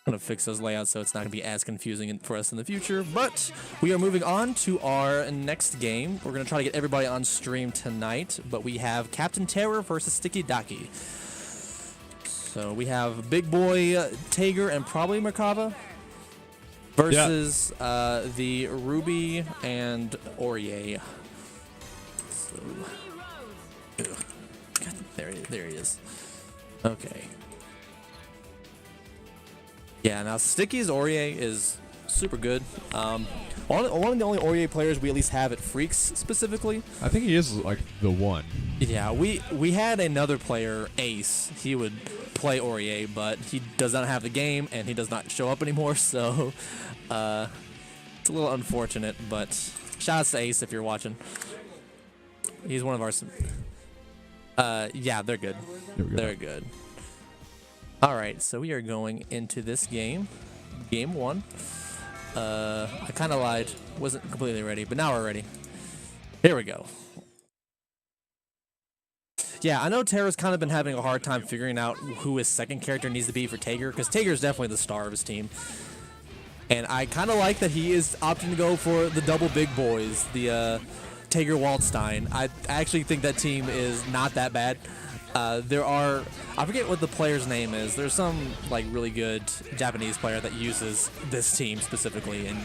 I'm gonna fix those layouts so it's not gonna be as confusing for us in the future. But we are moving on to our next game. We're gonna try to get everybody on stream tonight, but we have Captain Terror versus StickyDaki. So we have Big Boy Tager and probably Merkaba versus the Ruby and Orie. So, God, there he is. Okay. Yeah, now Sticky's Orie is super good. One of the only Orie players we at least have at Freaks specifically. I think he is like the one. Yeah, we had another player, Ace. He would play Orie, but he does not have the game and he does not show up anymore. So it's a little unfortunate. But shout out to Ace if you're watching. He's one of our. Yeah, they're good. They're good. All right, so we are going into this game, game 1. I kind of lied, wasn't completely ready, but now we're ready. Here we go. Yeah, I know Terra's kind of been having a hard time figuring out who his second character needs to be for Tager, because Tager is definitely the star of his team. And I kind of like that he is opting to go for the double big boys, the Tager Waldsten. I actually think that team is not that bad. There are, I forget what the player's name is. There's some like really good Japanese player that uses this team specifically and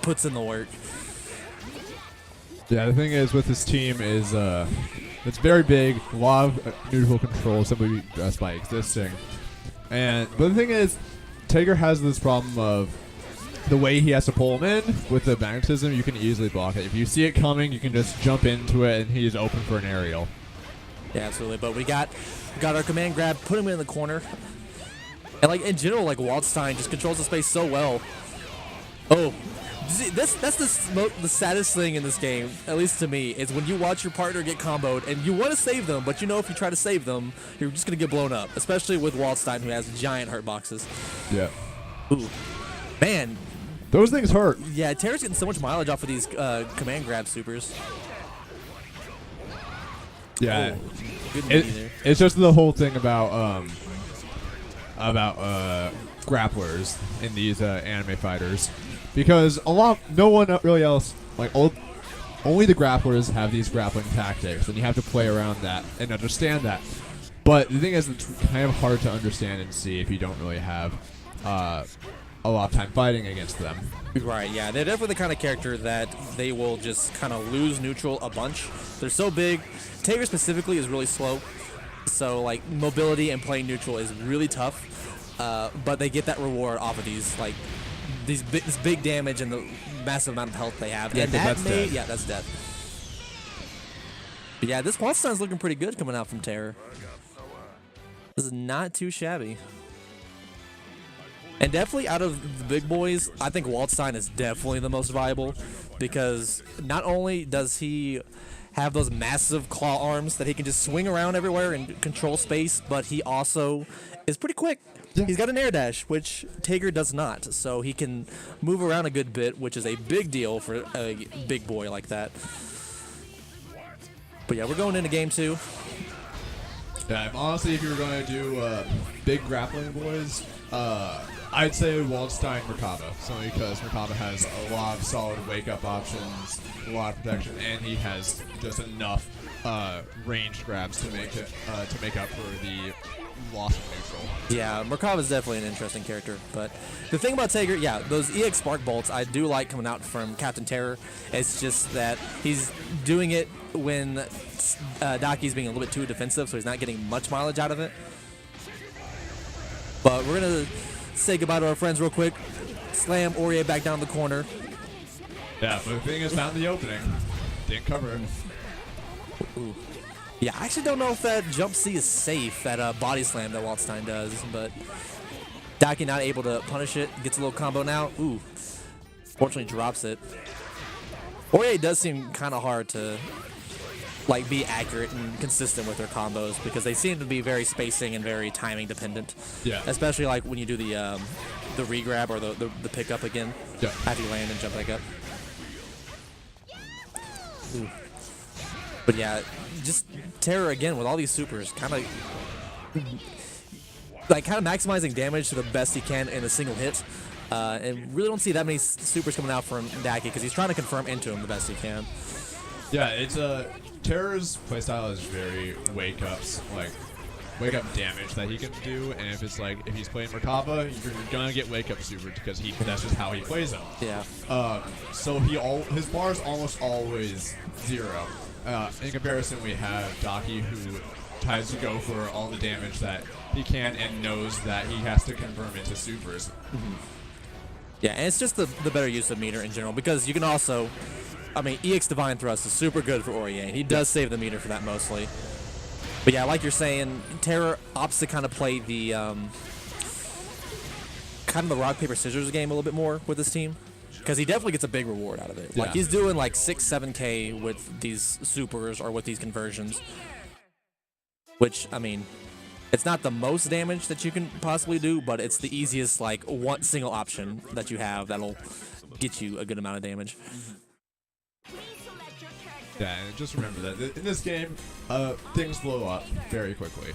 puts in the work. Yeah, the thing is with this team is it's very big, a lot of neutral control simply just by existing. But the thing is, Tager has this problem of the way he has to pull him in with the magnetism. You can easily block it. If you see it coming, you can just jump into it, and he's open for an aerial. Yeah, absolutely. But we got our command grab, put him in the corner, and like in general, like Waldsten just controls the space so well. Oh, that's the saddest thing in this game, at least to me, is when you watch your partner get comboed and you want to save them, but you know if you try to save them, you're just gonna get blown up. Especially with Waldsten, who has giant hurt boxes. Yeah. Ooh, man. Those things hurt. Yeah, Terra's getting so much mileage off of these command grab supers. Yeah, oh, it's just the whole thing about grapplers in these anime fighters, because no one really else, like only the grapplers have these grappling tactics, and you have to play around that and understand that. But the thing is, it's kind of hard to understand and see if you don't really have a lot of time fighting against them. Right, yeah, they're definitely the kind of character that they will just kind of lose neutral a bunch. They're so big. Tager specifically is really slow, so like mobility and playing neutral is really tough. But they get that reward off of this big damage and the massive amount of health they have. Yeah, and that's death. Yeah, that's death. But yeah, this Waldsten's looking pretty good coming out from Terror. This is not too shabby. And definitely out of the big boys, I think Waldsten is definitely the most viable, because not only does he have those massive claw arms that he can just swing around everywhere and control space, but he also is pretty quick. Yeah. He's got an air dash, which Tager does not, so he can move around a good bit, which is a big deal for a big boy like that. But yeah, we're going into game 2. Yeah, honestly, if you were going to do big grappling boys, I'd say Waldsten Merkaba, simply because Merkaba has a lot of solid wake-up options, a lot of protection, and he has just enough ranged grabs to make up for the loss of neutral. Yeah, Merkaba is definitely an interesting character, but the thing about Tager, yeah, those EX Spark Bolts I do like coming out from Captain Terror. It's just that he's doing it when Daki's being a little bit too defensive, so he's not getting much mileage out of it. But we're gonna say goodbye to our friends real quick. Slam Orie back down the corner. Yeah, but the thing is, found the opening. Didn't cover it. Ooh. Yeah, I actually don't know if that jump C is safe, that body slam that Waldsten does, but Daki not able to punish it. Gets a little combo now. Ooh. Fortunately drops it. Orie does seem kind of hard to like be accurate and consistent with their combos, because they seem to be very spacing and very timing dependent. Yeah. Especially like when you do the re-grab or the pickup again. Yeah. After you land and jump back up. Ooh. But yeah, just Terror again with all these supers, kind of. like kind of maximizing damage to the best he can in a single hit. And really don't see that many supers coming out from Daki because he's trying to confirm into him the best he can. Yeah, it's Terror's playstyle is very wake up damage that he can do, and if he's playing Merkaba, you're gonna get wake up super because that's just how he plays them. Yeah. So his bar is almost always 0. In comparison, we have Daki who tries to go for all the damage that he can and knows that he has to convert into supers. Mm-hmm. Yeah, and it's just the better use of meter in general because you can also, I mean, EX Divine Thrust is super good for Orie, and he does save the meter for that mostly. But yeah, like you're saying, Terror opts to kind of play the kind of the rock paper scissors game a little bit more with this team because he definitely gets a big reward out of it. Like he's doing like 6-7K with these supers or with these conversions, which I mean, it's not the most damage that you can possibly do, but it's the easiest like one single option that you have that'll get you a good amount of damage. Yeah, and just remember that in this game, things blow up very quickly.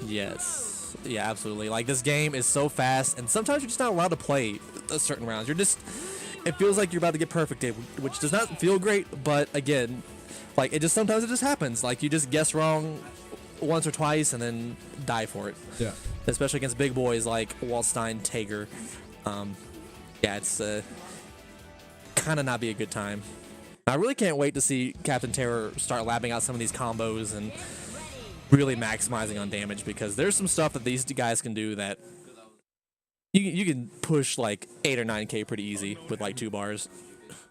Yes. Yeah, absolutely. Like, this game is so fast, and sometimes you're just not allowed to play certain rounds. It feels like you're about to get perfected, which does not feel great, but again, like, sometimes it just happens. Like, you just guess wrong once or twice and then die for it. Yeah. Especially against big boys like Waldsten, Tager. Yeah, it's kind of not be a good time. I really can't wait to see Captain Terror start labbing out some of these combos and really maximizing on damage because there's some stuff that these guys can do that you can push like 8 or 9K pretty easy with like 2 bars.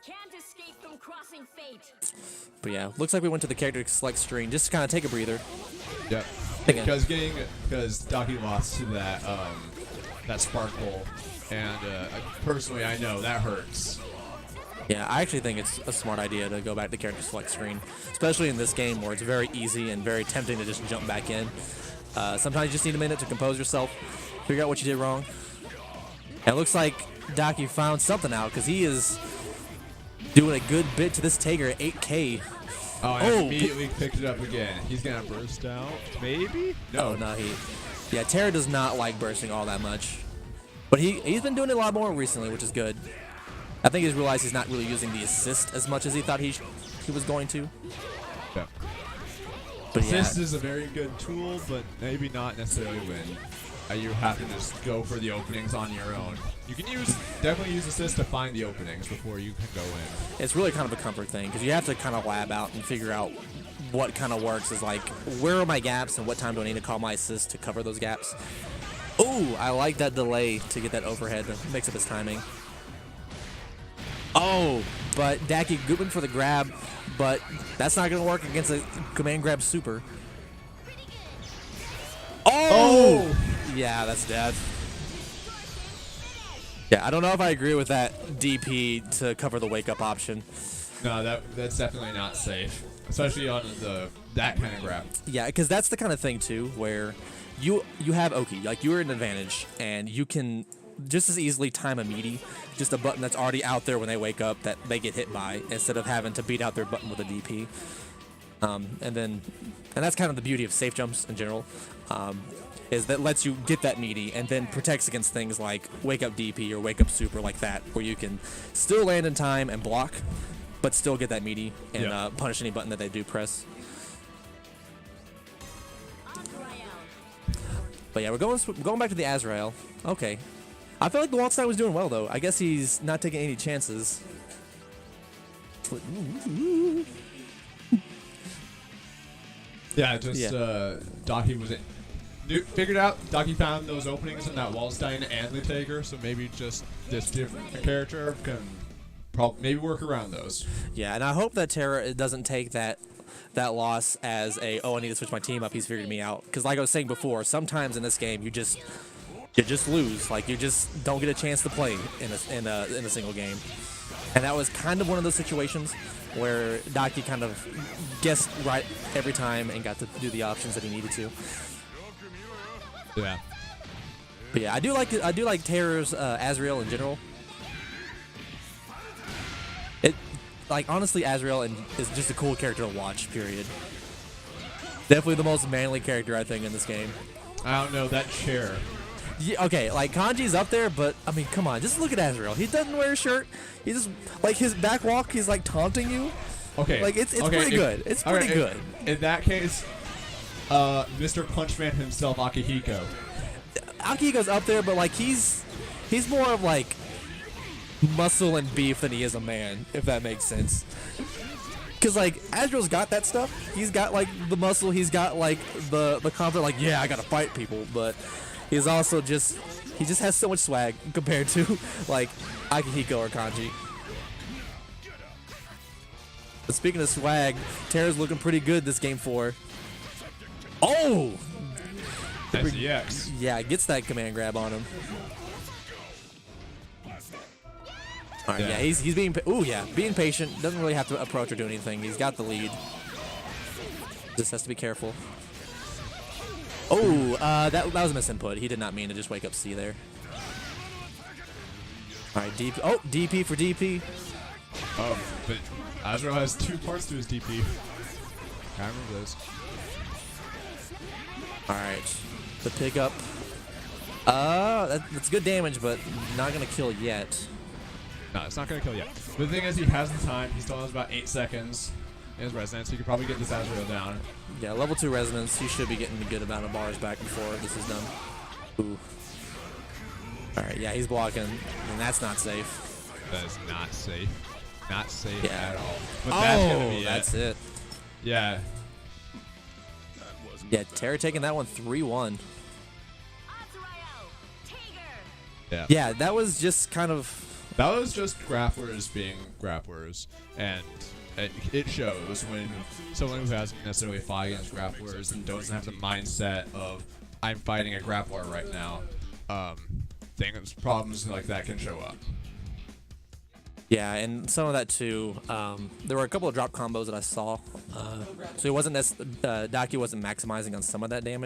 Can't escape from crossing fate. But yeah, looks like we went to the character select screen just to kind of take a breather. Yep. Because Daki lost to that Sparkle, and personally I know that hurts. Yeah, I actually think it's a smart idea to go back to the character select screen, especially in this game where it's very easy and very tempting to just jump back in. Sometimes you just need a minute to compose yourself, figure out what you did wrong. And it looks like Daki found something out because he is doing a good bit to this Tager at 8K. Oh, and immediately picked it up again. He's gonna burst out, maybe? No. Yeah, Terra does not like bursting all that much. But he's been doing it a lot more recently, which is good. I think he's realized he's not really using the assist as much as he thought he was going to. Yeah. But assist is a very good tool, but maybe not necessarily when you have to just go for the openings on your own. You can definitely use assist to find the openings before you can go in. It's really kind of a comfort thing because you have to kind of lab out and figure out what kind of works. Is like, where are my gaps and what time do I need to call my assist to cover those gaps? Ooh, I like that delay to get that overhead to mix up his timing. Oh, but Daki Goodman for the grab, but that's not going to work against a command grab super. Oh! Yeah, that's dead. Yeah, I don't know if I agree with that DP to cover the wake up option. No, that's definitely not safe, especially on that kind of grab. Yeah, because that's the kind of thing too where you have Oki, like you're in an advantage, and you can just as easily time a meaty, just a button that's already out there when they wake up that they get hit by, instead of having to beat out their button with a DP. And that's kind of the beauty of safe jumps in general, is that lets you get that meaty and then protects against things like wake up DP or wake up super like that, where you can still land in time and block, but still get that meaty and punish any button that they do press. But yeah, we're going back to the Azrael. Okay. I feel like the Waldstein was doing well, though. I guess he's not taking any chances. Yeah, Daki was figured out. Daki found those openings in that Waldstein and the Tager, so maybe just this different character can maybe work around those. Yeah, and I hope that Terra doesn't take that loss as I need to switch my team up. He's figured me out. Because like I was saying before, sometimes in this game you just lose. Like, you just don't get a chance to play in a single game. And that was kind of one of those situations where Daki kind of guessed right every time and got to do the options that he needed to. Yeah. But yeah, I do like Terror's Azrael in general. Honestly, Azrael is just a cool character to watch, period. Definitely the most manly character, I think, in this game. I don't know, that chair. Yeah, okay, like Kanji's up there, but I mean, come on, just look at Azrael. He doesn't wear a shirt. He just like his back walk. He's like taunting you. Okay. Like it's okay, pretty good. It's pretty good. In that case, Mr. Punchman himself, Akihiko. Akihiko's up there, but like he's more of like muscle and beef than he is a man, if that makes sense. Cause like Azrael's got that stuff. He's got like the muscle. He's got like the confidence. Like yeah, I gotta fight people, but he's also he just has so much swag compared to like Akihiko or Kanji. But speaking of swag, Terra's looking pretty good this game 4. Oh! That's the X. Yeah, gets that command grab on him. Alright, yeah, he's being being patient. Doesn't really have to approach or do anything. He's got the lead. Just has to be careful. Oh, that was a misinput. He did not mean to just wake up C there. Alright, DP. Oh, DP for DP. Oh, but Azrael has 2 parts to his DP. I remember those. Alright, the pickup. That's good damage, but not gonna kill yet. No, it's not going to kill yet. But the thing is, he has the time. He still has about 8 seconds in his resonance. So he could probably get this Azrael down. Yeah, level 2 resonance. He should be getting a good amount of bars back before this is done. Ooh. Alright, yeah, he's blocking, and that's not safe. That is not safe. Not safe Yeah. at all. But that's gonna be that's it. Yeah. Yeah, Terra taking that one 3-1. Yeah, that was just kind of... That was just grapplers being grapplers, and it shows when someone who hasn't necessarily fought against grapplers and doesn't have the mindset of I'm fighting a grappler right now. Problems like that can show up. Yeah, and some of that too. There were a couple of drop combos that I saw, so it wasn't Daki wasn't maximizing on some of that damage.